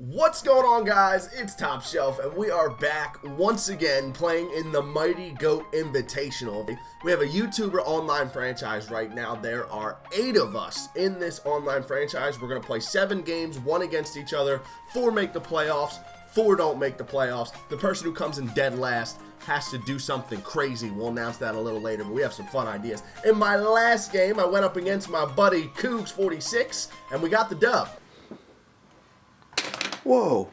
What's going on, guys? It's Top Shelf, and we are back once again playing in the Mightygoat Invitational. We have a YouTuber online franchise right now. There are 8 of us in this online franchise. We're going to play 7 games, 1 against each other. 4 make the playoffs, 4 don't make the playoffs. The person who comes in dead last has to do something crazy. We'll announce that a little later, but we have some fun ideas. In my last game, I went up against my buddy Cougs46, and we got the dub. Whoa.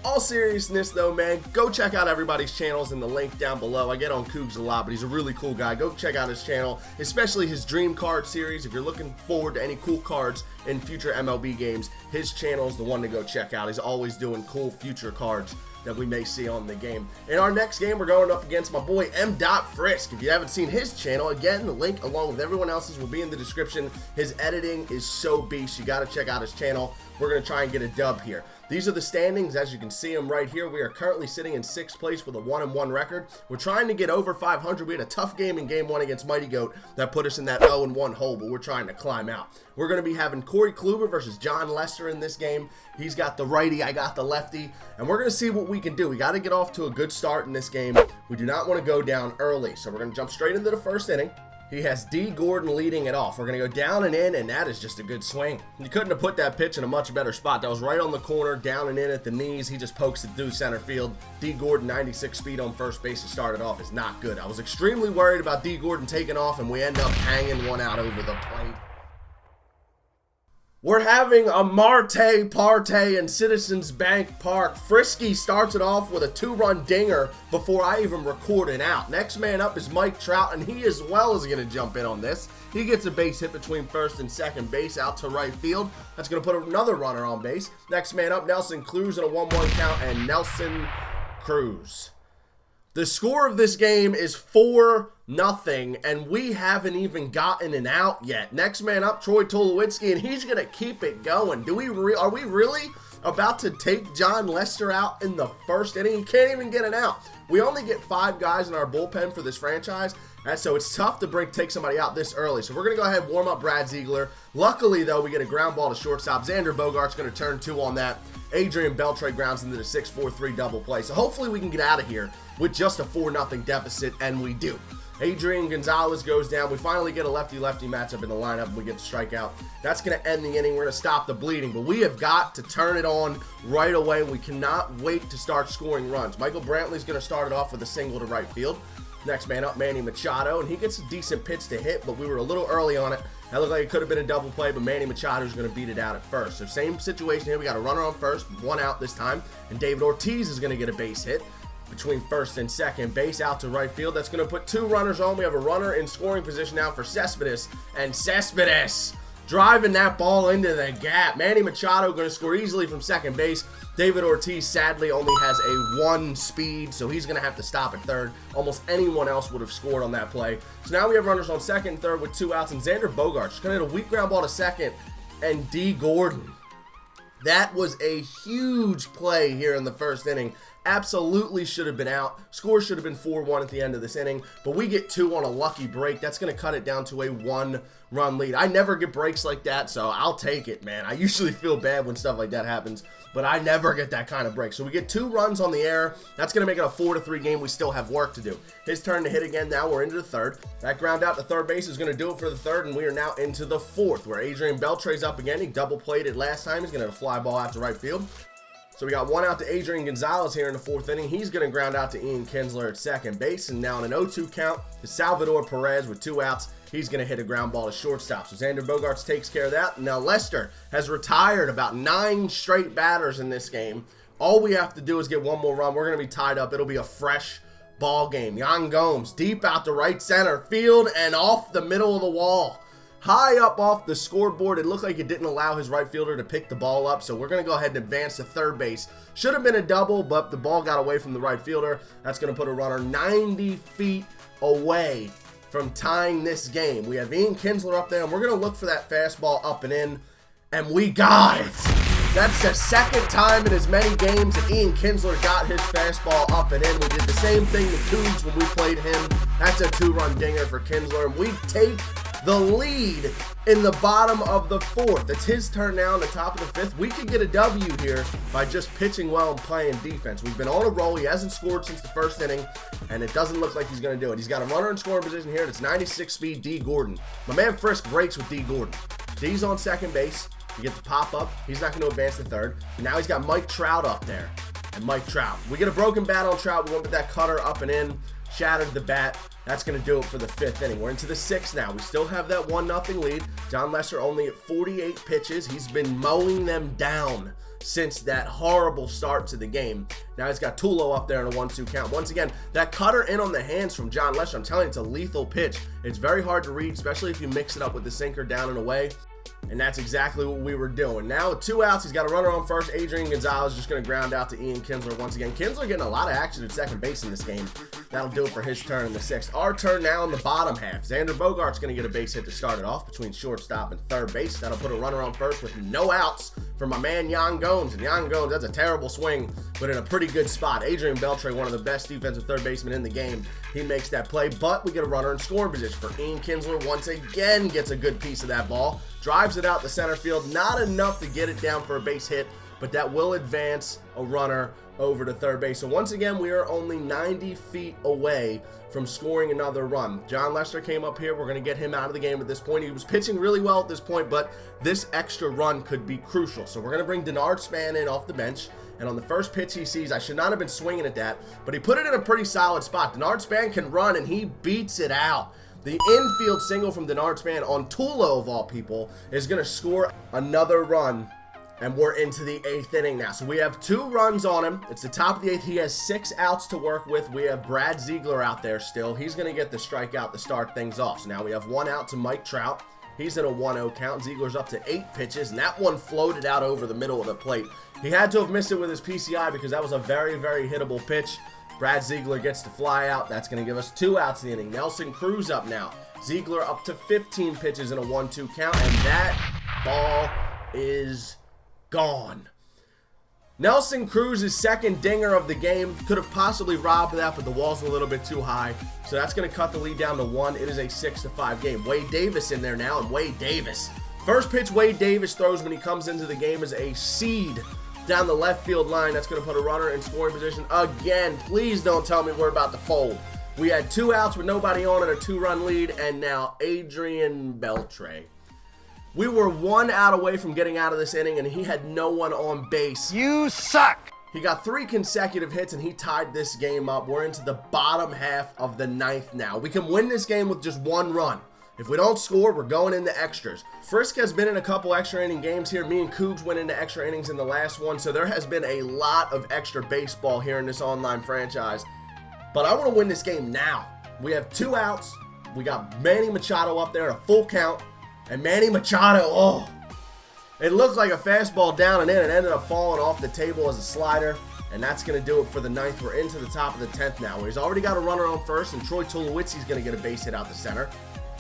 All seriousness though, man, go check out everybody's channels in the link down below. I get on Cougs a lot, but he's a really cool guy. Go check out his channel, especially his Dream Card series. If you're looking forward to any cool cards in future MLB games, his channel is the one to go check out. He's always doing cool future cards that we may see on the game. In our next game, we're going up against my boy Emmdotfrisk. If you haven't seen his channel, again, the link along with everyone else's will be in the description. His editing is so beast. You got to check out his channel. We're going to try and get a dub here. These are the standings. As you can see them right here, we are currently sitting in 6th place with a 1-1 record. We're trying to get over 500. We had a tough game in Game 1 against Mightygoat that put us in that 0-1 hole, but we're trying to climb out. We're going to be having Corey Kluber versus John Lester in this game. He's got the righty, I got the lefty, and we're going to see what we can do. We got to get off to a good start in this game. We do not want to go down early, so we're going to jump straight into the first inning. He has D. Gordon leading it off. We're going to go down and in, and that is just a good swing. You couldn't have put that pitch in a much better spot. That was right on the corner, down and in at the knees. He just pokes it through center field. D. Gordon, 96 speed on first base to start it off is not good. I was extremely worried about D. Gordon taking off, and we end up hanging one out over the plate. We're having a Marte Parte in Citizens Bank Park. Frisky starts it off with a 2-run dinger before I even record an out. Next man up is Mike Trout, and he as well is going to jump in on this. He gets a base hit between first and second base out to right field. That's going to put another runner on base. Next man up, Nelson Cruz in a 1-1 count, and Nelson Cruz. The score of this game is 4-0, and we haven't even gotten an out yet. Next man up, Troy Tulowitzki, and he's going to keep it going. Are we really about to take John Lester out in the first inning? He can't even get an out. We only get 5 guys in our bullpen for this franchise, and so it's tough to take somebody out this early. So we're going to go ahead and warm up Brad Ziegler. Luckily, though, we get a ground ball to shortstop. Xander Bogaerts going to turn 2 on that. Adrian Beltre grounds into the 6-4-3 double play. So hopefully we can get out of here with just a 4-0 deficit, and we do. Adrian Gonzalez goes down. We finally get a lefty-lefty matchup in the lineup, and we get the strikeout. That's going to end the inning. We're going to stop the bleeding, but we have got to turn it on right away. We cannot wait to start scoring runs. Michael Brantley's going to start it off with a single to right field. Next man up, Manny Machado, and he gets a decent pitch to hit, but we were a little early on it. That looked like it could have been a double play, but Manny Machado is going to beat it out at first. So same situation here. We got a runner on first, 1 out this time, and David Ortiz is going to get a base hit between first and second base out to right field. That's going to put 2 runners on. We have a runner in scoring position now for Cespedes, and Cespedes driving that ball into the gap. Manny Machado going to score easily from second base. David Ortiz sadly only has a 1 speed, so he's going to have to stop at third. Almost anyone else would have scored on that play. So now we have runners on second and third with 2 outs, and Xander Bogaerts is going to hit a weak ground ball to second, and D. Gordon. That was a huge play here in the first inning. Absolutely should have been out. Score should have been 4-1 at the end of this inning, but we get 2 on a lucky break. That's going to cut it down to a 1-run lead. I never get breaks like that, so I'll take it, man. I usually feel bad when stuff like that happens, but I never get that kind of break. So we get 2 runs on the error. That's going to make it a 4-3 game. We still have work to do. His turn to hit again. Now we're into the third. That ground out to third base is going to do it for the third, and we are now into the fourth, where Adrian Beltre's up again. He double played it last time. He's going to fly ball out to right field. So we got 1 out to Adrian Gonzalez here in the 4th inning. He's going to ground out to Ian Kinsler at second base. And now in an 0-2 count to Salvador Perez with 2 outs. He's going to hit a ground ball to shortstop. So Xander Bogaerts takes care of that. Now Lester has retired about 9 straight batters in this game. All we have to do is get 1 more run. We're going to be tied up. It'll be a fresh ball game. Yan Gomes deep out to right center field and off the middle of the wall. High up off the scoreboard. It looked like it didn't allow his right fielder to pick the ball up, so we're going to go ahead and advance to third base. Should have been a double, but the ball got away from the right fielder. That's going to put a runner 90 feet away from tying this game. We have Ian Kinsler up there, and we're going to look for that fastball up and in, and we got it. That's the 2nd time in as many games that Ian Kinsler got his fastball up and in. We did the same thing to Cougs when we played him. That's a 2-run dinger for Kinsler, and we take the lead in the bottom of the 4th. It's his turn now in the top of the 5th. We could get a W here by just pitching well and playing defense. We've been on a roll. He hasn't scored since the first inning, and it doesn't look like he's going to do it. He's got a runner in scoring position here, and it's 96 speed D. Gordon. My man Frisk breaks with D. Gordon. D's on second base. He gets the pop up. He's not going to advance to third. And now he's got Mike Trout up there. And Mike Trout. We get a broken bat on Trout. We went with that cutter up and in. Shattered the bat. That's going to do it for the 5th inning. We're into the 6th now. We still have that 1-0 lead. John Lester only at 48 pitches. He's been mowing them down since that horrible start to the game. Now he's got Tulo up there in a 1-2 count. Once again, that cutter in on the hands from John Lester, I'm telling you, it's a lethal pitch. It's very hard to read, especially if you mix it up with the sinker down and away. And that's exactly what we were doing. Now with 2 outs, he's got a runner on first. Adrian Gonzalez just going to ground out to Ian Kinsler once again. Kinsler getting a lot of action at second base in this game. That'll do it for his turn in the 6th. Our turn now in the bottom half. Xander Bogaerts going to get a base hit to start it off between shortstop and third base. That'll put a runner on first with no outs for my man Yan Gomes. And Yan Gomes, that's a terrible swing, but in a pretty good spot. Adrian Beltre, one of the best defensive third basemen in the game. He makes that play, but we get a runner in scoring position for Ian Kinsler. Once again, gets a good piece of that ball. Drives it out to center field. Not enough to get it down for a base hit, but that will advance a runner over to third base. So once again, we are only 90 feet away from scoring another run. John Lester came up here. We're going to get him out of the game at this point. He was pitching really well at this point, but this extra run could be crucial. So we're going to bring Denard Span in off the bench. And on the first pitch he sees, I should not have been swinging at that, but he put it in a pretty solid spot. Denard Span can run, and he beats it out. The infield single from Denard Span on Tulo, of all people, is going to score another run. And we're into the 8th inning now. So we have 2 runs on him. It's the top of the 8th. He has 6 outs to work with. We have Brad Ziegler out there still. He's going to get the strikeout to start things off. So now we have 1 out to Mike Trout. He's in a 1-0 count. Ziegler's up to 8 pitches, and that one floated out over the middle of the plate. He had to have missed it with his PCI because that was a very, very hittable pitch. Brad Ziegler gets to fly out. That's going to give us 2 outs in the inning. Nelson Cruz up now. Ziegler up to 15 pitches in a 1-2 count, and that ball is gone. Nelson Cruz's second dinger of the game could have possibly robbed that, but the wall's a little bit too high. So that's going to cut the lead down to 1. It is a 6-5 game. Wade Davis in there now, and Wade Davis. First pitch Wade Davis throws when he comes into the game is a seed down the left field line. That's going to put a runner in scoring position again. Please don't tell me we're about to fold. We had 2 outs with nobody on and a 2-run lead, and now Adrian Beltre. We were 1 out away from getting out of this inning, and he had no one on base. You suck! He got 3 consecutive hits, and he tied this game up. We're into the bottom half of the 9th now. We can win this game with just 1 run. If we don't score, we're going into extras. Frisk has been in a couple extra inning games here. Me and Cougs went into extra innings in the last one, so there has been a lot of extra baseball here in this online franchise. But I want to win this game now. We have 2 outs. We got Manny Machado up there in a full count. And Manny Machado, oh, it looked like a fastball down and in. It ended up falling off the table as a slider. And that's going to do it for the 9th. We're into the top of the 10th now. He's already got a runner on first, and Troy Tulowitzi's going to get a base hit out the center.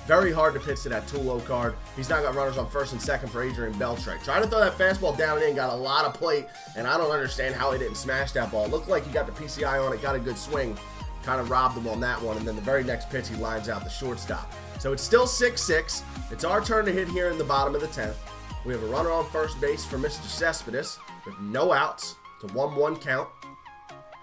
Very hard to pitch to that Tulo card. He's now got runners on first and second for Adrian Beltre. Trying to throw that fastball down and in, got a lot of plate, and I don't understand how he didn't smash that ball. Looked like he got the PCI on it, got a good swing. Kind of robbed him on that one, and then the very next pitch he lines out the shortstop. So it's still 6-6. It's our turn to hit here in the bottom of the 10th. We have a runner on first base for Mr. Cespedes with no outs. It's a 1-1 count.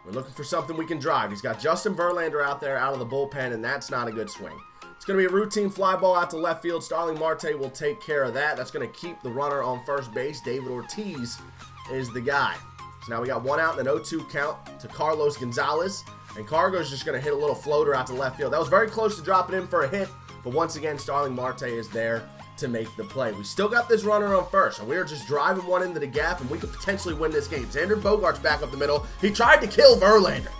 We're looking for something we can drive. He's got Justin Verlander out there out of the bullpen, and that's not a good swing. It's going to be a routine fly ball out to left field. Starling Marte will take care of that. That's going to keep the runner on first base. David Ortiz is the guy. So now we got 1 out and an 0-2 count to Carlos Gonzalez. And Cargo's just going to hit a little floater out to left field. That was very close to dropping in for a hit. But once again, Starling Marte is there to make the play. We still got this runner on first, and we are just driving one into the gap, and we could potentially win this game. Xander Bogaerts back up the middle. He tried to kill Verlander.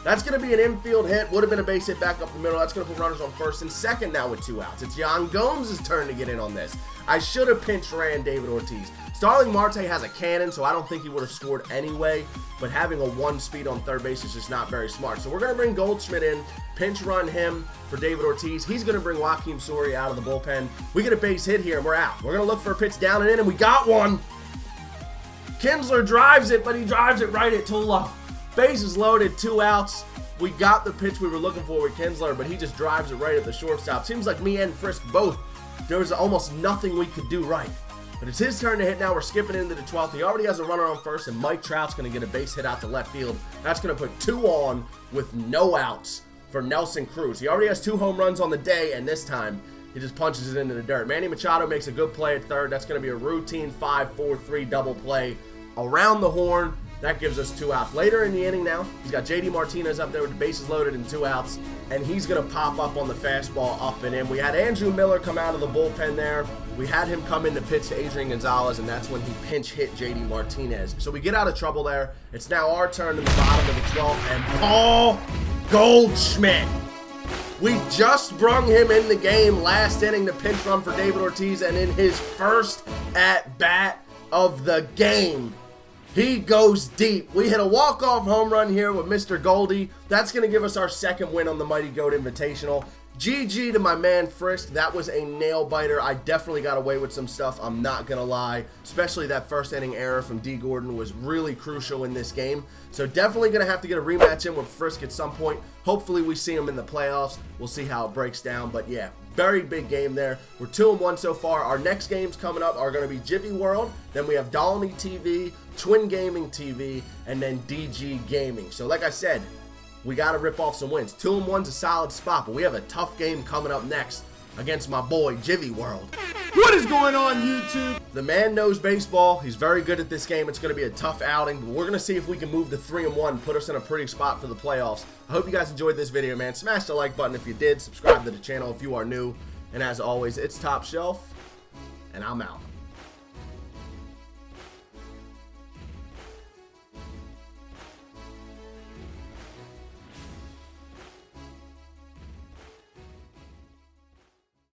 That's going to be an infield hit. Would have been a base hit back up the middle. That's going to put runners on first and second now with 2 outs. It's Yan Gomes' turn to get in on this. I should have pinch ran David Ortiz. Starling Marte has a cannon, so I don't think he would have scored anyway, but having a 1 speed on third base is just not very smart. So we're going to bring Goldschmidt in, pinch run him for David Ortiz. He's going to bring Joakim Soria out of the bullpen. We get a base hit here, and we're out. We're going to look for a pitch down and in, and we got one. Kinsler drives it, but he drives it right at Tulo. Bases loaded, 2 outs. We got the pitch we were looking for with Kinsler, but he just drives it right at the shortstop. Seems like me and Frisk both there was almost nothing we could do right. But it's his turn to hit now. We're skipping into the 12th. He already has a runner on first, and Mike Trout's going to get a base hit out to left field. That's going to put 2 on with no outs for Nelson Cruz. He already has 2 home runs on the day, and this time he just punches it into the dirt. Manny Machado makes a good play at third. That's going to be a routine 5-4-3 double play around the horn. That gives us 2 outs. Later in the inning now, he's got JD Martinez up there with the bases loaded and 2 outs, and he's going to pop up on the fastball up and in. We had Andrew Miller come out of the bullpen there. We had him come in to pitch to Adrian Gonzalez, and that's when he pinch hit JD Martinez. So we get out of trouble there. It's now our turn in the bottom of the 12th, and Paul Goldschmidt. We just brung him in the game last inning to pinch run for David Ortiz, and in his first at-bat of the game, he goes deep. We hit a walk-off home run here with Mr. Goldie. That's going to give us our second win on the Mighty Goat Invitational. GG to my man Frisk. That was a nail-biter. I definitely got away with some stuff, I'm not going to lie. Especially that first inning error from D. Gordon was really crucial in this game. So definitely going to have to get a rematch in with Frisk at some point. Hopefully we see him in the playoffs. We'll see how it breaks down. But yeah, very big game there. We're 2-1 so far. Our next games coming up are going to be Jivvy World. Then we have Dolly TV, Twin Gaming TV, and then DG Gaming. So like I said, we got to rip off some wins. 2-1's a solid spot, but we have a tough game coming up next against my boy Jivvy World. What is going on, YouTube? The man knows baseball. He's very good at this game. It's going to be a tough outing, but we're going to see if we can move to 3-1, put us in a pretty spot for the playoffs. I hope you guys enjoyed this video, man. Smash the like button if you did. Subscribe to the channel if you are new. And as always, it's Top Shelf, and I'm out.